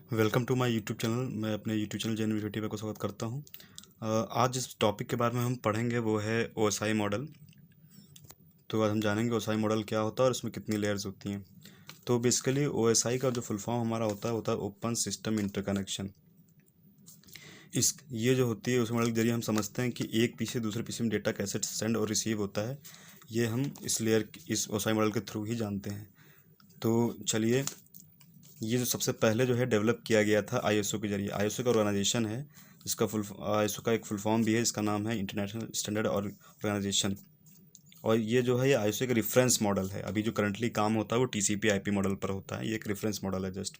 Welcome to my YouTube channel. मैं अपने YouTube channel Jain university पे को स्वागत करता हूँ। आज जिस टॉपिक के बारे में हम पढ़ेंगे वो है ओएसआई मॉडल। तो आज हम जानेंगे ओएसआई मॉडल क्या होता है और उसमें कितनी लेयर्स होती हैं। तो बेसिकली ओएसआई का जो फुल फॉर्म हमारा होता है ओपन सिस्टम इंटरकनेक्शन। ये जो होती है उस मॉडल के जरिए हम समझते हैं कि एक पीसी से दूसरे पीसी में डेटा कैसे सेंड और रिसीव होता है। ये हम इस ओएसआई मॉडल के थ्रू ही जानते हैं। तो चलिए, ये जो सबसे पहले जो है डेवलप किया गया था आईएसओ के जरिए। आईएसओ का ऑर्गेनाइजेशन है जिसका आईएसओ का एक फुल फॉर्म भी है जिसका नाम है इंटरनेशनल स्टैंडर्ड ऑर्गेनाइजेशन। और ये जो है ये आईएसओ का रेफरेंस मॉडल है। अभी जो करंटली काम होता है वो टीसीपी आईपी मॉडल पर होता है। ये एक रेफरेंस मॉडल है जस्ट।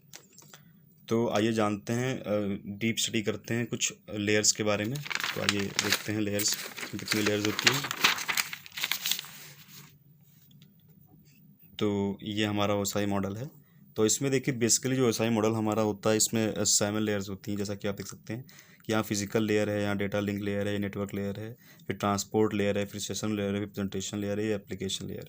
तो आइए जानते हैं, डीप स्टडी करते हैं कुछ लेयर्स के बारे में। तो आइए देखते हैं लेयर्स कितनी लेयर्स होती हैं। तो ये हमारा ओएसआई मॉडल है। तो इसमें देखिए बेसिकली जो ओएसआई मॉडल हमारा होता है इसमें 7 लेयर्स होती हैं, जैसा कि आप देख सकते हैं कि यहाँ फिजिकल लेयर है, यहाँ डेटा लिंक लेयर है, नेटवर्क लेयर है, फिर ट्रांसपोर्ट लेयर है, फिर सेशन लेयर है, फिर प्रेजेंटेशन लेयर है, ये एप्लीकेशन लेयर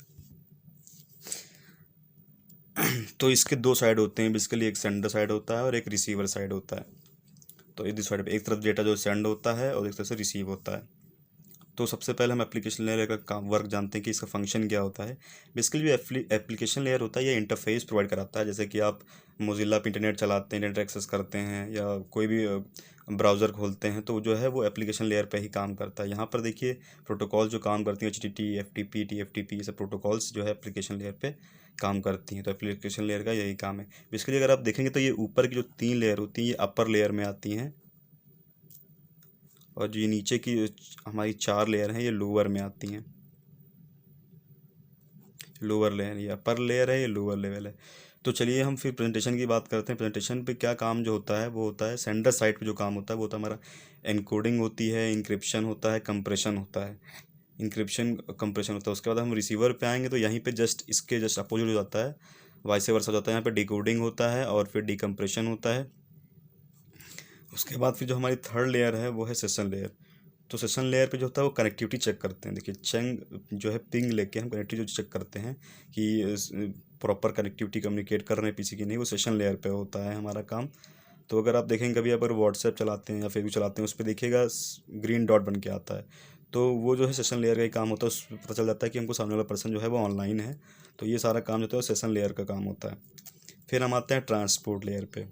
है। तो इसके दो साइड होते हैं बेसिकली, एक सेंडर साइड होता है और एक रिसीवर साइड होता है। तो इस साइड पे एक तरफ डेटा जो सेंड होता है और एक तरफ से रिसीव होता है। तो सबसे पहले हम एप्लीकेशन लेयर का काम वर्क जानते हैं कि इसका फंक्शन क्या होता है। बेसिकली जो एप्लीकेशन लेयर होता है ये इंटरफेस प्रोवाइड कराता है। जैसे कि आप मोजिल्ला पे इंटरनेट चलाते हैं, इंटरनेट एक्सेस करते हैं या कोई भी ब्राउज़र खोलते हैं तो जो है वो एप्लीकेशन लेयर पे ही काम करता है। यहाँ पर देखिए प्रोटोकॉल जो काम करती हैं HTTP, FTP, TFTP, ये सब प्रोटोकॉल्स जो है एप्लीकेशन लेयर पे काम करती हैं। तो एप्लीकेशन लेयर का यही काम है। बेसिकली अगर आप देखेंगे तो ये ऊपर की जो 3 लेयर होती हैं ये अपर लेयर में आती हैं, और जो ये नीचे की हमारी 4 लेयर हैं ये लोअर में आती हैं। लोअर लेयर, ये अपर लेयर है, ये लोअर लेवल है। तो चलिए हम फिर प्रेजेंटेशन की बात करते हैं। प्रेजेंटेशन पे क्या काम जो होता है वो होता है सेंडर साइड पे जो काम होता है वो होता है हमारा एनकोडिंग होती है, इंक्रिप्शन होता है, कंप्रेशन होता है। इंक्रिप्शन कंप्रेशन होता है। उसके बाद हम रिसीवर पे आएंगे तो यहीं पे जस्ट इसके जस्ट अपोजिट हो जाता है, वाइस वर्सा हो जाता है। यहाँ पे डिकोडिंग होता है और फिर डिकम्प्रेशन होता है। उसके बाद फिर जो हमारी थर्ड लेयर है वो है सेशन लेयर। तो सेशन लेयर पे जो होता है वो कनेक्टिविटी चेक करते हैं। देखिए चंग जो है पिंग लेके हम कनेक्टिविटी जो चेक करते हैं कि प्रॉपर कनेक्टिविटी कम्युनिकेट कर रहे हैं पीसी की नहीं, वो सेशन लेयर पे होता है हमारा काम। तो अगर आप देखेंगे कभी अगर व्हाट्सएप चलाते हैं या फेसबुक चलाते हैं उस पर देखिएगा ग्रीन डॉट बन के आता है, तो वो जो है सेशन लेयर का ही काम होता है। उस पर पता चल जाता है कि हमको सामने वाला पर्सन जो है वो ऑनलाइन है। तो ये सारा काम जो होता है सेशन लेयर का काम होता है। फिर हम आते हैं ट्रांसपोर्ट लेयर पे।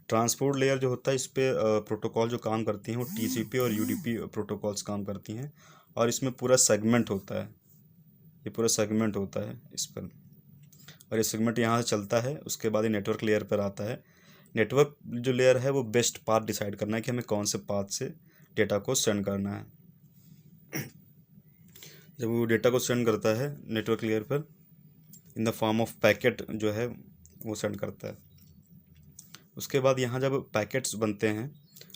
ट्रांसपोर्ट लेयर जो होता है इस पे प्रोटोकॉल जो काम करती हैं वो टीसीपी और यूडीपी प्रोटोकॉल्स काम करती हैं। और इसमें पूरा सेगमेंट होता है, ये पूरा सेगमेंट होता है इस पर। और ये सेगमेंट यहाँ से चलता है, उसके बाद ये नेटवर्क लेयर पर आता है। नेटवर्क जो लेयर है वो बेस्ट पाथ डिसाइड करना है कि हमें कौन से पाथ से डेटा को सेंड करना है। जब वो डेटा को सेंड करता है नेटवर्क लेयर पर in the form of packet जो है वो सेंड करता है। उसके बाद यहाँ जब पैकेट्स बनते हैं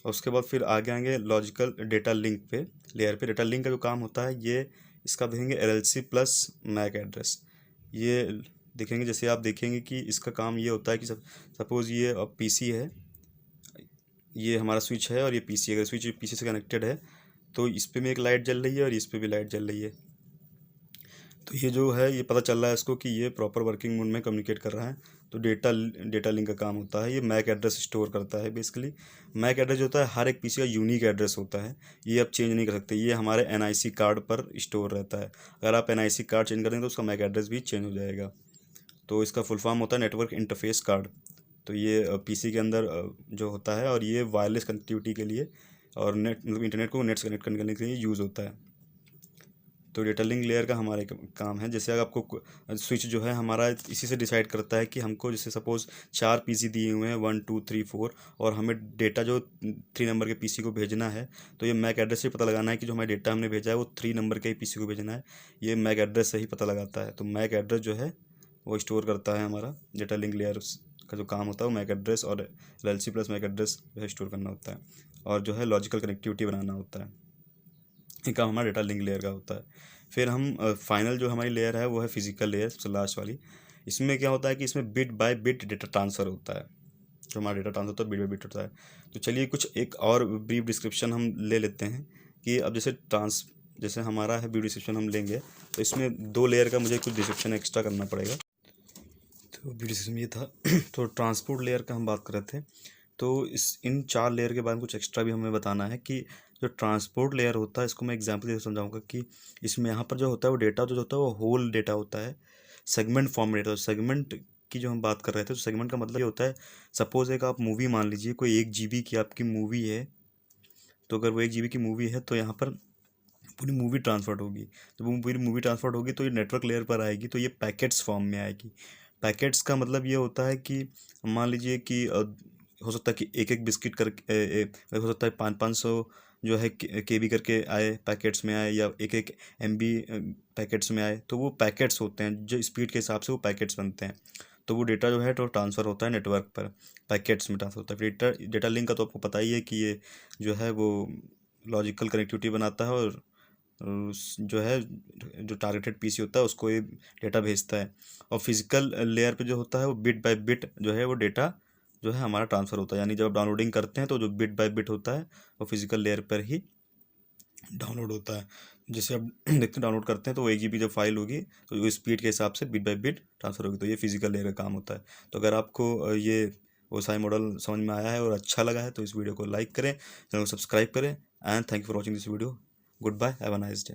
और उसके बाद फिर आगे आएंगे लॉजिकल डेटा लिंक पे लेयर पे। डेटा लिंक का जो काम होता है ये इसका देखेंगे LLC प्लस मैक एड्रेस। ये देखेंगे, जैसे आप देखेंगे कि इसका काम ये होता है कि सपोज़ ये अब पीसी है, ये हमारा स्विच है और ये पीसी, अगर स्विच पीसी से कनेक्टेड है तो इस पर भी एक लाइट जल रही है और इस पर भी लाइट जल रही है। तो ये जो है ये पता चल रहा है इसको कि ये प्रॉपर वर्किंग मोड में कम्युनिकेट कर रहा है। तो डेटा लिंक का काम होता है। ये मैक एड्रेस स्टोर करता है। बेसिकली मैक एड्रेस जो होता है हर एक पीसी का यूनिक एड्रेस होता है, ये आप चेंज नहीं कर सकते। ये हमारे एनआईसी कार्ड पर स्टोर रहता है। अगर आप एनआईसी कार्ड चेंज करेंगे तो उसका मैक एड्रेस भी चेंज हो जाएगा। तो इसका फुल फॉर्म होता है नेटवर्क इंटरफेस कार्ड। तो ये पीसी के अंदर जो होता है, और ये वायरलेस कनेक्टिविटी के लिए और नेट मतलब इंटरनेट को नेट से कनेक्ट करने के लिए यूज़ होता है। तो डेटा लिंक लेयर का हमारे काम है। जैसे अगर आपको स्विच जो है हमारा इसी से डिसाइड करता है कि हमको जैसे सपोज़ 4 पीसी दिए हुए हैं 1 2 3 4, और हमें डेटा जो 3 नंबर के पीसी को भेजना है तो ये मैक एड्रेस से पता लगाना है कि जो हमारा डेटा हमने भेजा है वो 3 नंबर के ही पीसी को भेजना है। ये मैक एड्रेस से ही पता लगाता है। तो मैक एड्रेस जो है वो स्टोर करता है हमारा डेटा लिंक लेयर का जो काम होता है वो मैक एड्रेस और LLC प्लस मैक एड्रेस जो है स्टोर करना होता है, और जो है लॉजिकल कनेक्टिविटी बनाना होता है। ये काम हमारा डेटा लिंक लेयर का होता है। फिर हम फाइनल जो हमारी लेयर है वो है फिजिकल लेयर, सबसे लास्ट वाली। इसमें क्या होता है कि इसमें bit by bit data transfer होता है। जो हमारा डेटा ट्रांसफर होता है बिट बाय बिट होता है। तो चलिए कुछ एक और ब्रीफ डिस्क्रिप्शन हम ले लेते हैं कि अब जैसे हमारा है ब्रीफ डिस्क्रिप्शन हम लेंगे तो इसमें 2 लेयर का मुझे कुछ डिस्क्रिप्शन एक्स्ट्रा करना पड़ेगा। तो वीडियो सिस्टम में ये था। तो ट्रांसपोर्ट लेयर का हम बात कर रहे थे। तो इन 4 लेयर के बारे में कुछ एक्स्ट्रा भी हमें बताना है कि जो ट्रांसपोर्ट लेयर होता है, इसको मैं एग्जांपल से समझाऊंगा कि इसमें यहाँ पर जो होता है वो डेटा जो होता है वो होल डेटा होता है, सेगमेंट फॉर्म में डेटा। सेगमेंट की जो हम बात कर रहे थे, तो सेगमेंट का मतलब ये होता है, सपोज एक आप मूवी मान लीजिए, कोई 1 GB की आपकी मूवी है। तो अगर वो 1 GB की मूवी है, तो यहाँ पर पूरी मूवी ट्रांसफर होगी। जब वो पूरी मूवी ट्रांसफर होगी तो ये नेटवर्क लेयर पर आएगी, तो ये पैकेट्स फॉर्म में आएगी। पैकेट्स का मतलब ये होता है कि मान लीजिए कि हो सकता है कि एक एक बिस्किट कर हो सकता है 500 जो है KB करके आए, पैकेट्स में आए, या एक एक MB पैकेट्स में आए। तो वो पैकेट्स होते हैं, जो स्पीड के हिसाब से वो पैकेट्स बनते हैं। तो वो डेटा जो है तो ट्रांसफ़र होता है नेटवर्क पर, पैकेट्स में ट्रांसफर होता है। फिर डेटा लिंक का तो आपको पता ही है कि ये जो है वो लॉजिकल कनेक्टिविटी बनाता है, और जो है जो टारगेटेड PC होता है उसको ये डेटा भेजता है। और फिजिकल लेयर पे जो होता है वो बिट बाय बिट जो है वो डेटा जो है हमारा ट्रांसफ़र होता है। यानी जब आप डाउनलोडिंग करते हैं तो जो बिट बाय बिट होता है वो फिजिकल लेयर पर ही डाउनलोड होता है। जैसे आप देखते हैं डाउनलोड करते हैं तो वो 1 GB जब फाइल होगी तो वो स्पीड के हिसाब से बिट बाय बिट ट्रांसफ़र होगी। तो ये फिजिकल लेयर का काम होता है। तो अगर आपको ये OSI मॉडल समझ में आया है और अच्छा लगा है तो इस वीडियो को लाइक करें, चैनल को सब्सक्राइब करें, and thank you for watching this video. Goodbye, have a nice day.